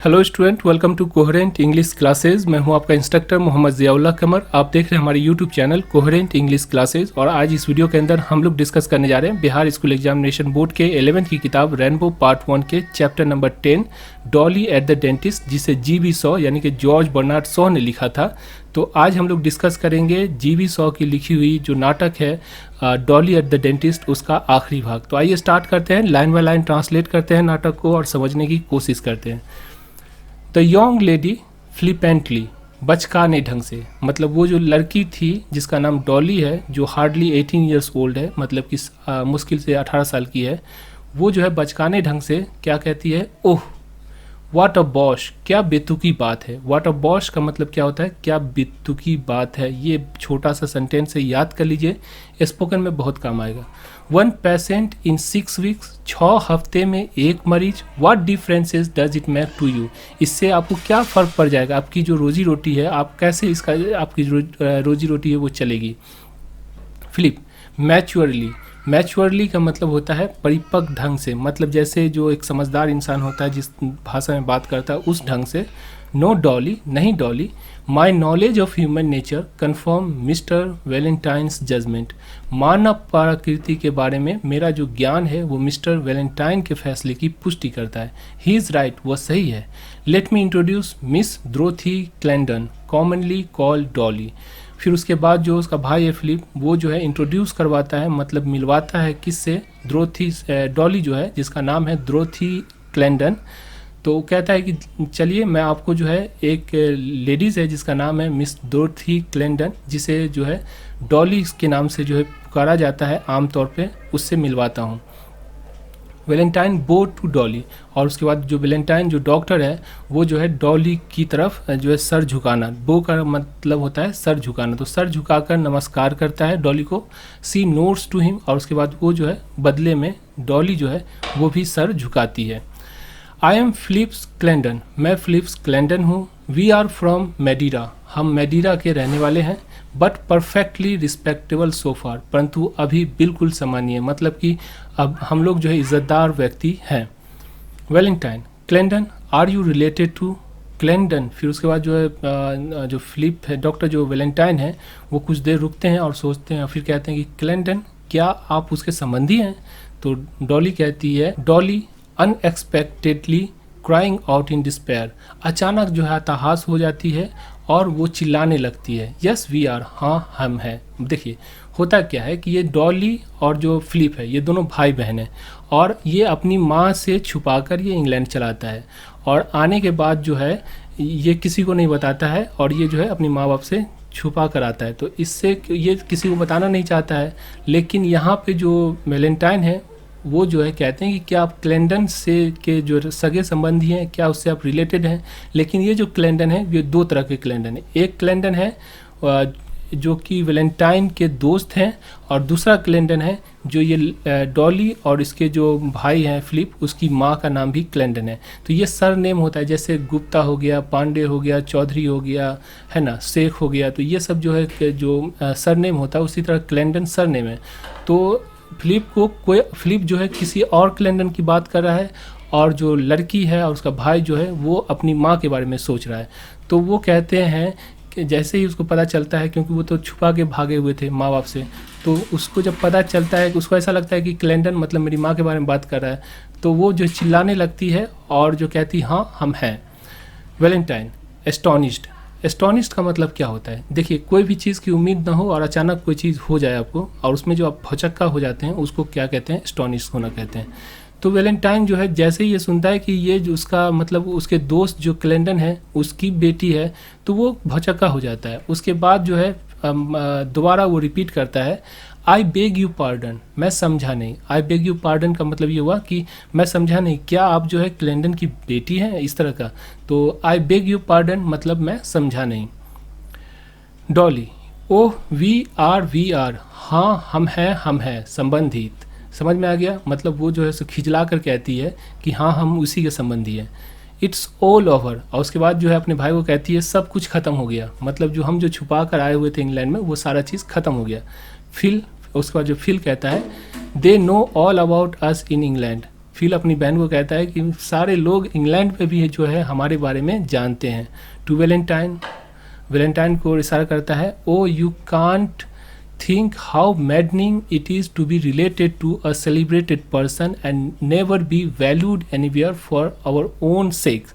Hello student, welcome to coherent English classes. मैं हूं आपका इंस्ट्रक्टर मोहम्मद ज़ियाउल्लाह कमर। आप देख रहे हैं हमारे YouTube channel coherent English classes. और आज इस वीडियो के अंदर हम लोग डिस्कस करने जा रहे हैं बिहार स्कूल एग्जामिनेशन बोर्ड के 11th की किताब रेनबो पार्ट 1 के chapter number 10 Dolly at the dentist, जिसे जी.बी. शॉ यानी कि जॉर्ज बर्नार्ड शॉ ने लिखा था। तो आज हम लोग डिस्कस करेंगे जी.बी. शॉ की लिखी हुई जो नाटक है डॉली एट द डेंटिस्ट, उसका आखिरी भाग। तो आइए स्टार्ट करते हैं, लाइन बाय लाइन ट्रांसलेट करते हैं नाटक को और समझने की कोशिश करते हैं। द यंग लेडी फ्लिपेंटली, बचकाने ढंग से, मतलब वो जो लड़की थी जिसका नाम डॉली है, जो हार्डली 18 ईयर्स ओल्ड है, मतलब कि मुश्किल से 18 साल की है, वो जो है बचकाने ढंग से क्या कहती है, ओह व्हाट अ बॉश, क्या बेतुकी बात है। व्हाट अ बॉश का मतलब क्या होता है, क्या बेतुकी बात है। ये छोटा सा सेंटेंस से याद कर लीजिए, स्पोकन में बहुत काम आएगा। 1 पेशेंट इन 6 वीक्स, 6 हफ्ते में एक मरीज। What differences does it make to you, इससे आपको क्या फ़र्क पड़ जाएगा, आपकी जो रोजी रोटी है, आप कैसे इसका आपकी रोजी रोटी है वो चलेगी। फ्लिप, मैच्योरली, मैच्योरली का मतलब होता है परिपक्व ढंग से, मतलब जैसे जो एक समझदार इंसान होता है जिस भाषा में बात करता है उस ढंग से। नो डॉली, नहीं Dolly, my knowledge of human nature confirm mister Valentine's judgement, मानव प्रकृति के बारे में मेरा जो ज्ञान है वो मिस्टर वैलेंटाइन के फैसले की पुष्टि करता है। ही इज़ राइट, वो सही है। Let me introduce Miss Dorothy Clandon, commonly called Dolly. फिर उसके बाद जो उसका भाई है फिलिप, वो जो है इंट्रोड्यूस करवाता है, मतलब मिलवाता है किससे, ड्रोथी, डॉली जो है जिसका नाम है ड्रोथी क्लैंडन। तो कहता है कि चलिए मैं आपको जो है एक लेडीज़ है जिसका नाम है मिस ड्रोथी क्लैंडन, जिसे जो है डॉली के नाम से जो है पुकारा जाता है आमतौर पे, उससे मिलवाता हूँ। वैलेंटाइन बो टू डॉली, और उसके बाद जो वैलेंटाइन जो डॉक्टर है वो जो है डॉली की तरफ जो है सर झुकाना, बो का मतलब होता है सर झुकाना, तो सर झुकाकर नमस्कार करता है डॉली को। सी नोट्स टू हिम, और उसके बाद वो जो है बदले में डॉली जो है वो भी सर झुकाती है। आई एम फिलिप्स क्लैंडन, मैं फिलिप्स क्लैंडन हूँ। वी आर फ्रॉम मेडीरा, हम मेडीरा के रहने वाले हैं। बट परफेक्टली रिस्पेक्टेबल सो फार, परंतु अभी बिल्कुल सामान्य, मतलब कि अब हम लोग जो है इज्जतदार व्यक्ति हैं। Valentine, Clandon are you related to Clandon. फिर उसके बाद जो है जो फिलिप है, डॉक्टर जो वैलेंटाइन है, वो कुछ देर रुकते हैं और सोचते हैं, और फिर कहते हैं कि क्लैंडन क्या आप उसके संबंधी हैं। तो डॉली कहती है, Dolly unexpectedly crying out in despair, अचानक जो है हताश हो जाती है और वो चिल्लाने लगती है। यस वी आर, हाँ हम हैं। देखिए होता क्या है कि ये डॉली और जो फिलिप है ये दोनों भाई बहन हैं, और ये अपनी माँ से छुपाकर ये इंग्लैंड चलाता है, और आने के बाद जो है ये किसी को नहीं बताता है, और ये जो है अपनी माँ बाप से छुपा कर आता है। तो इससे ये किसी को बताना नहीं चाहता है। लेकिन यहाँ पे जो वैलेंटाइन है वो जो है कहते हैं कि क्या आप क्लैंडन से के जो सगे संबंधी हैं, क्या उससे आप रिलेटेड हैं। लेकिन ये जो क्लैंडन है ये 2 तरह के क्लैंडन है। एक क्लैंडन है जो कि वैलेंटाइन के दोस्त हैं, और दूसरा क्लैंडन है जो ये डॉली और इसके जो भाई हैं फिलिप, उसकी माँ का नाम भी क्लैंडन है। तो ये सर नेम होता है, जैसे गुप्ता हो गया, पांडे हो गया, चौधरी हो गया, है ना, शेख हो गया, तो ये सब जो है जो सर नेम होता है, उसी तरह क्लैंडन सर नेम है। तो फिलिप जो है किसी और क्लैंडन की बात कर रहा है, और जो लड़की है और उसका भाई जो है वो अपनी माँ के बारे में सोच रहा है। तो वो कहते हैं कि जैसे ही उसको पता चलता है, क्योंकि वो तो छुपा के भागे हुए थे माँ बाप से, तो उसको जब पता चलता है, उसको ऐसा लगता है कि क्लैंडन मतलब मेरी माँ के बारे में बात कर रहा है, तो वो जो चिल्लाने लगती है और जो कहती हाँ हम हैं। वैलेंटाइन एस्टोनिश्ड, एस्टोनिश्ड का मतलब क्या होता है, देखिए कोई भी चीज़ की उम्मीद ना हो और अचानक कोई चीज़ हो जाए आपको, और उसमें जो आप भौचक्का हो जाते हैं उसको क्या कहते हैं, एस्टोनिश्ड होना कहते हैं। तो वैलेंटाइन जो है जैसे ही ये सुनता है कि ये जो उसका मतलब उसके दोस्त जो क्लैंडन है उसकी बेटी है, तो वो भौचक्का हो जाता है। उसके बाद जो है दोबारा वो रिपीट करता है, आई बेग यू पार्डन, मैं समझा नहीं। आई बेग यू पार्डन का मतलब ये हुआ कि मैं समझा नहीं, क्या आप जो है क्लैंडन की बेटी हैं, इस तरह का। तो आई बेग यू पार्डन मतलब मैं समझा नहीं। डॉली, ओह वी आर, हाँ हम हैं संबंधित। समझ में आ गया, मतलब वो जो है सो खिजला कर कहती है कि हाँ हम उसी के संबंधी हैं। इट्स ऑल ओवर, और उसके बाद जो है अपने भाई को कहती है सब कुछ ख़त्म हो गया, मतलब जो हम जो छुपा कर आए हुए थे इंग्लैंड में वो सारा चीज़ ख़त्म हो गया। फिल, उसके बाद जो फिल कहता है, they know all about us in England, Phil अपनी बहन को कहता है कि सारे लोग इंग्लैंड में भी जो है हमारे बारे में जानते हैं। टू वैलेंटाइन, वैलेंटाइन को इशारा करता है, oh you can't think how maddening it is to be related to a celebrated person and never be valued anywhere for our own sake.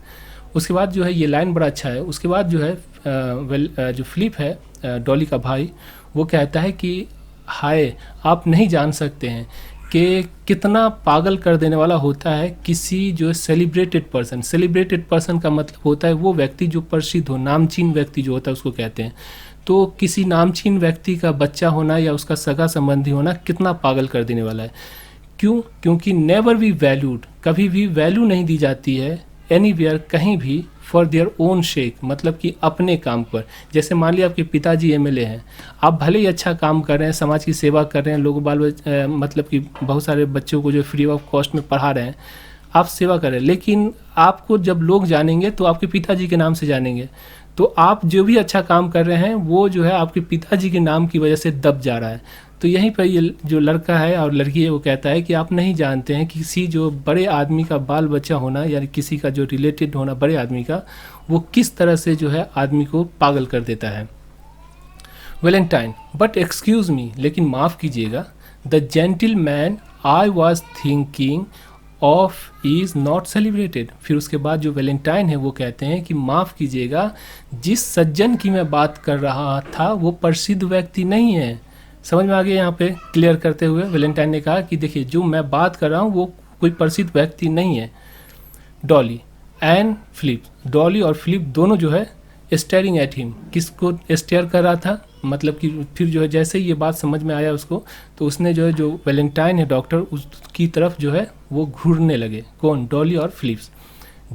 उसके बाद जो है ये लाइन बड़ा अच्छा है। उसके बाद जो है जो फिलिप है डॉली का भाई, वो कहता है कि हाय, आप नहीं जान सकते हैं कि कितना पागल कर देने वाला होता है किसी जो सेलिब्रेटेड पर्सन। सेलिब्रेटेड पर्सन का मतलब होता है वो व्यक्ति जो प्रसिद्ध हो, नामचीन व्यक्ति जो होता है उसको कहते हैं। तो किसी नामचीन व्यक्ति का बच्चा होना या उसका सगा संबंधी होना कितना पागल कर देने वाला है। क्यों? क्योंकि नेवर बी वैल्यूड, कभी भी वैल्यू नहीं दी जाती है एनीवेयर, कहीं भी, फॉर देयर ओन शेक, मतलब कि अपने काम पर। जैसे मान लिया आपके पिताजी एमएलए हैं, आप भले ही अच्छा काम कर रहे हैं, समाज की सेवा कर रहे हैं, लोग मतलब कि बहुत सारे बच्चों को जो फ्री ऑफ कॉस्ट में पढ़ा रहे हैं, आप सेवा कर रहे हैं, लेकिन आपको जब लोग जानेंगे तो आपके पिताजी के नाम से जानेंगे। तो आप जो भी अच्छा काम कर रहे हैं वो जो है आपके पिताजी के नाम की वजह से दब जा रहा है। तो यहीं पर ये जो लड़का है और लड़की है वो कहता है कि आप नहीं जानते हैं किसी जो बड़े आदमी का बाल बच्चा होना, यानी किसी का जो रिलेटेड होना बड़े आदमी का, वो किस तरह से जो है आदमी को पागल कर देता है। वैलेंटाइन, बट एक्सक्यूज़ मी, लेकिन माफ़ कीजिएगा, the gentleman I was thinking of is not celebrated. फिर उसके बाद जो वैलेंटाइन है वो कहते हैं कि माफ़ कीजिएगा, जिस सज्जन की मैं बात कर रहा था वो प्रसिद्ध व्यक्ति नहीं है। समझ में आ गया? यहाँ पे क्लियर करते हुए वैलेंटाइन ने कहा कि देखिए जो मैं बात कर रहा हूँ वो कोई प्रसिद्ध व्यक्ति नहीं है। डॉली एंड फिलिप, डॉली और फिलिप दोनों जो है स्टेयरिंग एट हिम, किसको स्टेयर कर रहा था, मतलब कि फिर जो है जैसे ही ये बात समझ में आया उसको, तो उसने जो है जो वैलेंटाइन है डॉक्टर, उसकी तरफ जो है वो घूरने लगे। कौन? डॉली और फिलिप्स।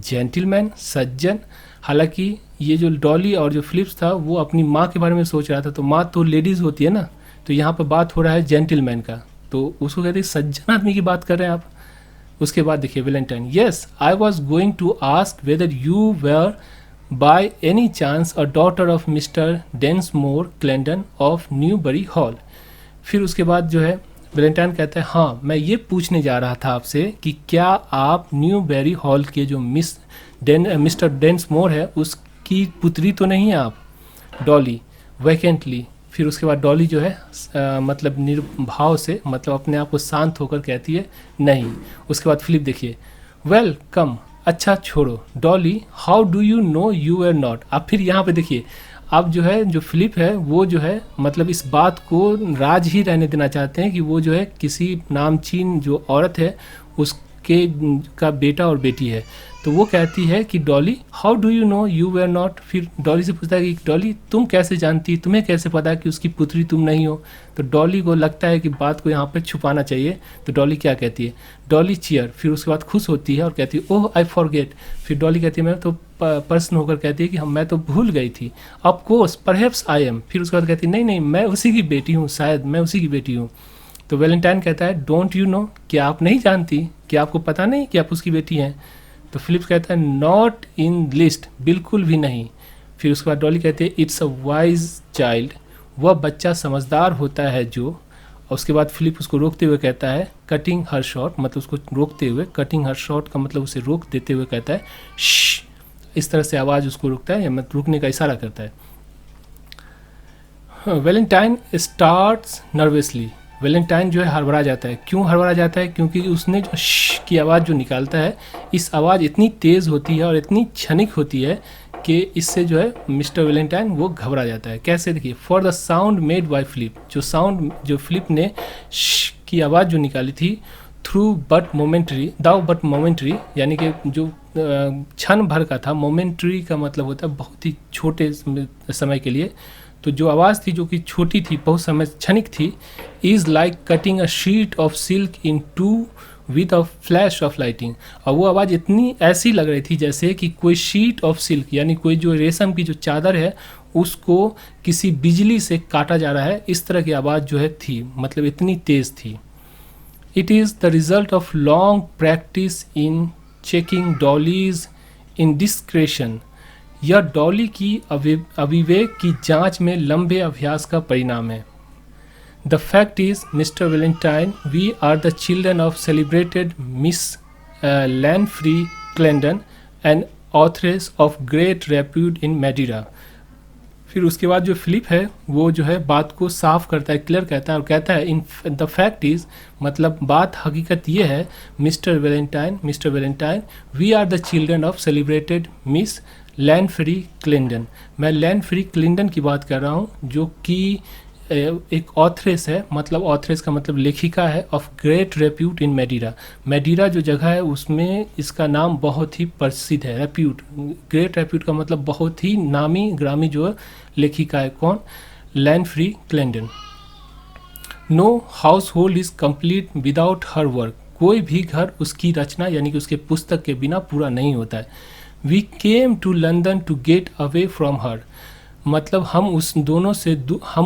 जेंटलमैन, सज्जन, हालांकि ये जो डॉली और जो फिलिप्स था वो अपनी माँ के बारे में सोच रहा था, तो माँ तो लेडीज़ होती है ना, तो यहाँ पर बात हो रहा है जेंटलमैन का, तो उसको कहते हैं सज्जन आदमी की बात कर रहे हैं आप। उसके बाद देखिए Valentine, yes I was going to ask whether you were by any chance a daughter of mister Densmore Clandon of Newbury Hall. फिर उसके बाद जो है वैलेंटाइन कहता है, हाँ मैं ये पूछने जा रहा था आपसे कि क्या आप न्यूबेरी हॉल के जो मिस्टर डेंसमोर है उसकी पुत्री तो नहीं है आप? डॉली वैकेंटली। फिर उसके बाद डॉली जो है मतलब निर्भाव से, मतलब अपने आप को शांत होकर कहती है नहीं। उसके बाद फिलिप देखिए, वेल कम, अच्छा छोड़ो Dolly, how do you know you are not. अब फिर यहाँ पे देखिए, अब जो है जो फिलिप है वो जो है मतलब इस बात को राज ही रहने देना चाहते हैं कि वो जो है किसी नामचीन जो औरत है उसके का बेटा और बेटी है। तो वो कहती है कि Dolly how do you know you were not. फिर डॉली से पूछता है कि डॉली तुम कैसे जानती, तुम्हें कैसे पता कि उसकी पुत्री तुम नहीं हो। तो डॉली को लगता है कि बात को यहाँ पे छुपाना चाहिए, तो डॉली क्या कहती है, डॉली चीयर। फिर उसके बाद खुश होती है और कहती है ओह आई फॉरगेट। फिर डॉली कहती है मैं तो प्रश्न होकर कहती है कि मैं तो भूल गई थी, of course perhaps I am. फिर उसके बाद कहती है नहीं नहीं मैं उसी की बेटी हूँ, शायद मैं उसी की बेटी हूँ। तो वैलेंटाइन कहता है डोंट यू नो, क्या आप नहीं जानती, क्या आपको पता नहीं कि आप उसकी बेटी हैं। तो फिलिप्स कहता है नॉट इन लिस्ट, बिल्कुल भी नहीं। फिर उसके बाद डॉली कहती है इट्स अ वाइज चाइल्ड, वह बच्चा समझदार होता है जो। और उसके बाद फिलिप उसको रोकते हुए कहता है कटिंग हर शॉर्ट, मतलब उसको रोकते हुए, कटिंग हर शॉर्ट का मतलब उसे रोक देते हुए कहता है श्श, इस तरह से आवाज़ उसको रोकता है या मतलब रुकने का इशारा करता है। वैलेंटाइन स्टार्ट्स नर्वसली, वैलेंटाइन जो है हड़बड़ा जाता है। क्यों हड़बड़ा जाता है? क्योंकि उसने जो श की आवाज़ जो निकालता है, इस आवाज़ इतनी तेज़ होती है और इतनी क्षणिक होती है कि इससे जो है मिस्टर वैलेंटाइन वो घबरा जाता है। कैसे? देखिए, for the sound made by Philip, जो साउंड जो फिलिप ने श की आवाज़ जो निकाली थी, through but momentary, though but momentary, यानी कि जो क्षण भर का था। मोमेंट्री का मतलब होता है बहुत ही छोटे समय के लिए। तो जो आवाज़ थी जो कि छोटी थी, बहुत समय क्षणिक थी, is like cutting a sheet of silk in two with a flash of lighting. और वो आवाज़ इतनी ऐसी लग रही थी जैसे कि कोई शीट ऑफ सिल्क, यानी कोई जो रेशम की जो चादर है उसको किसी बिजली से काटा जा रहा है, इस तरह की आवाज़ जो है थी, मतलब इतनी तेज़ थी। It is the result of long practice in checking Dolly's indiscretion, यह डॉली की अविवेक की जांच में लंबे अभ्यास का परिणाम है। The fact is mister Valentine, we are the children of celebrated Miss Lanfrey Clandon, an authoress of great repute in Madeira. फिर उसके बाद जो फिलिप है वो जो है बात को साफ करता है, क्लियर कहता है और कहता है इन द फैक्ट इज, मतलब बात हकीकत ये है, mister Valentine we are the children of celebrated Miss Lanfrey Clandon. मैं लैनफ्री क्लिंडन की बात कर रहा हूँ जो कि एक ऑथरेस है, मतलब ऑथरेस का मतलब लेखिका है, ऑफ ग्रेट रेप्यूट इन मैडीरा। मैडीरा जो जगह है उसमें इसका नाम बहुत ही प्रसिद्ध है। रेप्यूट, ग्रेट रेप्यूट का मतलब बहुत ही नामी ग्रामी जो लेखिका है। कौन? Lanfrey Clandon. No household is complete without her work. कोई भी घर उसकी रचना यानी कि उसके पुस्तक के बिना पूरा नहीं होता है। We came to London to get away from her, मतलब हम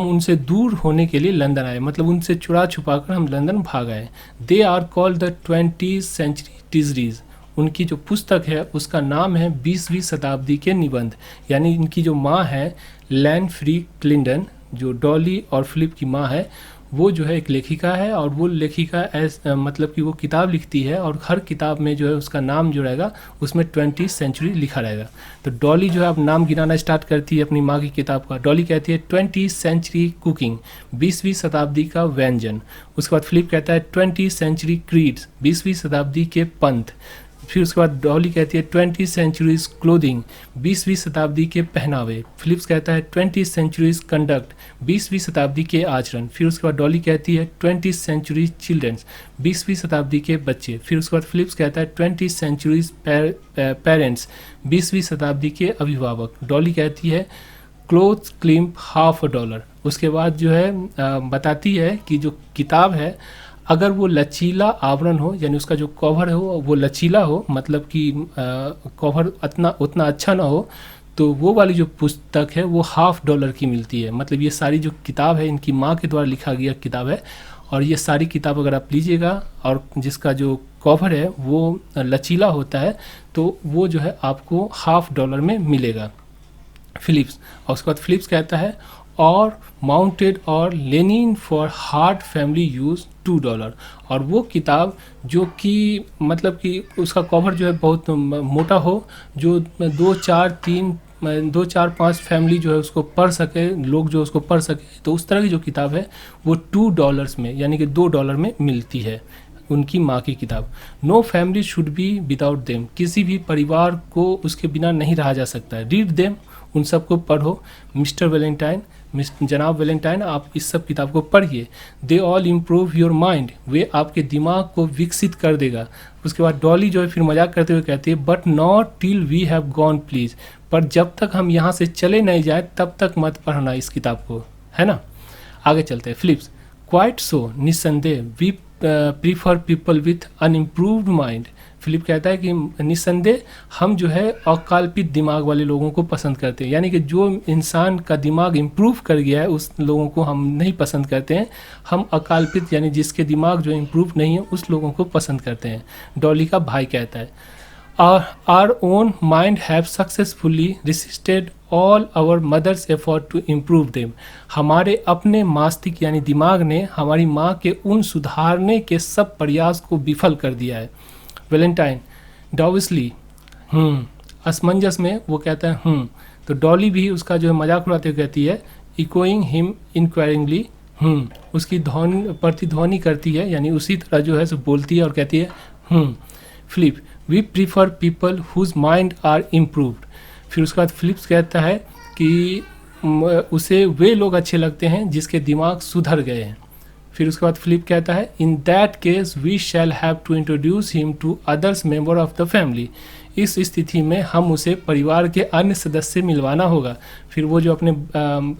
उनसे दूर होने के लिए लंदन आए, मतलब उनसे चुरा छुपा कर हम लंदन भाग आए। They are called the 20th century टिजरीज। उनकी जो पुस्तक है उसका नाम है 20वीं शताब्दी के निबंध। यानी इनकी जो माँ है लैनफ्री क्लिंडन, जो डॉली और फिलिप की माँ है, वो जो है एक लेखिका है और वो लेखिका मतलब कि वो किताब लिखती है और हर किताब में जो है उसका नाम जो रहेगा उसमें 20th सेंचुरी लिखा रहेगा। तो डॉली जो है अब नाम गिनाना स्टार्ट करती है अपनी माँ की किताब का। डॉली कहती है 20th सेंचुरी कुकिंग, 20वीं शताब्दी का व्यंजन। उसके बाद फिलिप कहता है 20th सेंचुरी क्रीड्स, 20वीं शताब्दी के पंथ। फिर उसके बाद डॉली कहती है 20th सेंचुरीज क्लोथिंग, 20वीं शताब्दी के पहनावे। फिलिप्स कहता है 20th सेंचुरीज कंडक्ट, 20वीं शताब्दी के आचरण। फिर उसके बाद डॉली कहती है 20th सेंचुरी चिल्ड्रंस, 20वीं शताब्दी के बच्चे। फिर उसके बाद फिलिप्स कहता है 20th सेंचुरीज पेरेंट्स, 20वीं शताब्दी के अभिभावक। डॉली कहती है क्लोथ क्लिम्प $50। उसके बाद जो है बताती है कि जो किताब है अगर वो लचीला आवरण हो, यानी उसका जो कवर है वो लचीला हो, मतलब कि कवर उतना अच्छा ना हो, तो वो वाली जो पुस्तक है वो $50 की मिलती है। मतलब ये सारी जो किताब है इनकी माँ के द्वारा लिखा गया किताब है और ये सारी किताब अगर आप लीजिएगा और जिसका जो कवर है वो लचीला होता है तो वो जो है आपको $50 में मिलेगा। फिलिप्स, और उसके बाद फिलिप्स कहता है और माउंटेड और Lenin for hard family use $2। और वो किताब जो कि मतलब कि उसका कवर जो है बहुत मोटा हो, जो 2-4-5 फैमिली जो है उसको पढ़ सके, लोग जो उसको पढ़ सके, तो उस तरह की जो किताब है वो $2 में यानी कि $2 में मिलती है, उनकी माँ की किताब। No family should be without them, किसी भी परिवार को उसके बिना नहीं रहा जा सकता है। रीड देम, उन सबको पढ़ो। मिस्टर वेलेंटाइन, जनाब वेलेंटाइन, आप इस सब किताब को पढ़िए। They all improve your mind, वे आपके दिमाग को विकसित कर देगा। उसके बाद डॉली जो है फिर मजाक करते हुए कहती है but not till we have gone please, पर जब तक हम यहाँ से चले नहीं जाए तब तक मत पढ़ना इस किताब को, है ना। आगे चलते हैं। फिलिप्स, क्वाइट सो, निस्संदेह, we prefer people with unimproved mind. Philip कहता है कि निस्संदेह हम जो है अकल्पित दिमाग वाले लोगों को पसंद करते हैं, यानी कि जो इंसान का दिमाग इम्प्रूव कर गया है उस लोगों को हम नहीं पसंद करते हैं। हम अकल्पित यानी जिसके दिमाग जो इम्प्रूव नहीं है उस लोगों को पसंद करते हैं। डॉली का भाई कहता है our own mind have successfully resisted all our mothers effort to improve them, हमारे अपने मस्तिष्क यानी दिमाग ने हमारी माँ के उन सुधारने के सब प्रयास को विफल कर दिया है। वेलेंटाइन, डॉविसली, असमंजस में वो कहता है तो डॉली भी उसका जो है मजाक उड़ाते हुए कहती है इकोइंग हिम इंक्वायरिंगली, उसकी प्रतिध्वनि करती है, यानी उसी तरह जो है सो बोलती है और कहती है Philip, we prefer people whose mind are improved. फिर उसके बाद फिलिप्स कहता है कि उसे वे लोग अच्छे लगते हैं जिसके दिमाग सुधर गए हैं। फिर उसके बाद फिलिप कहता है in that case we shall have to introduce him to others member of the family, इस स्थिति में हम उसे परिवार के अन्य सदस्य से मिलवाना होगा। फिर वो जो अपने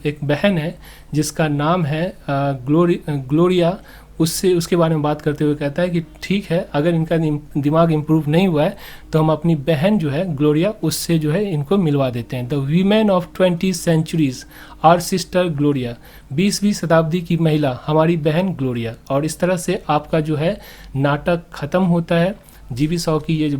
एक बहन है जिसका नाम है ग्लोरिया, उसके बारे में बात करते हुए कहता है कि ठीक है, अगर इनका दिमाग इम्प्रूव नहीं हुआ है तो हम अपनी बहन जो है ग्लोरिया उससे जो है इनको मिलवा देते हैं। The women of 20th centuries are sister Gloria, 20वीं शताब्दी की महिला हमारी बहन ग्लोरिया। और इस तरह से आपका जो है नाटक ख़त्म होता है। जीबी शॉ की ये जो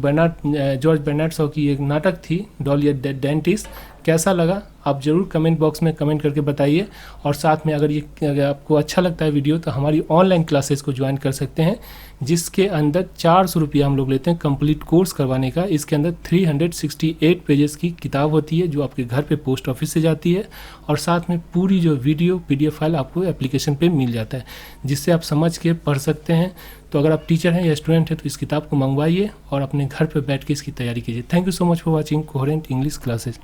जॉर्ज बर्नार्ड शॉ की एक नाटक थी डॉली द डेंटिस्ट, कैसा लगा आप ज़रूर कमेंट बॉक्स में कमेंट करके बताइए। और साथ में अगर आपको अच्छा लगता है वीडियो तो हमारी ऑनलाइन क्लासेस को ज्वाइन कर सकते हैं, जिसके अंदर 400 रुपया हम लोग लेते हैं कंप्लीट कोर्स करवाने का। इसके अंदर 368 पेजेस की किताब होती है जो आपके घर पे पोस्ट ऑफिस से जाती है, और साथ में पूरी जो वीडियो PDF फाइल आपको एप्लीकेशन पे मिल जाता है, जिससे आप समझ के पढ़ सकते हैं। तो अगर आप टीचर हैं या स्टूडेंट हैं तो इस किताब को मंगवाइए और अपने घर पर बैठ के इसकी तैयारी कीजिए। Thank you so much for watching coherent English classes.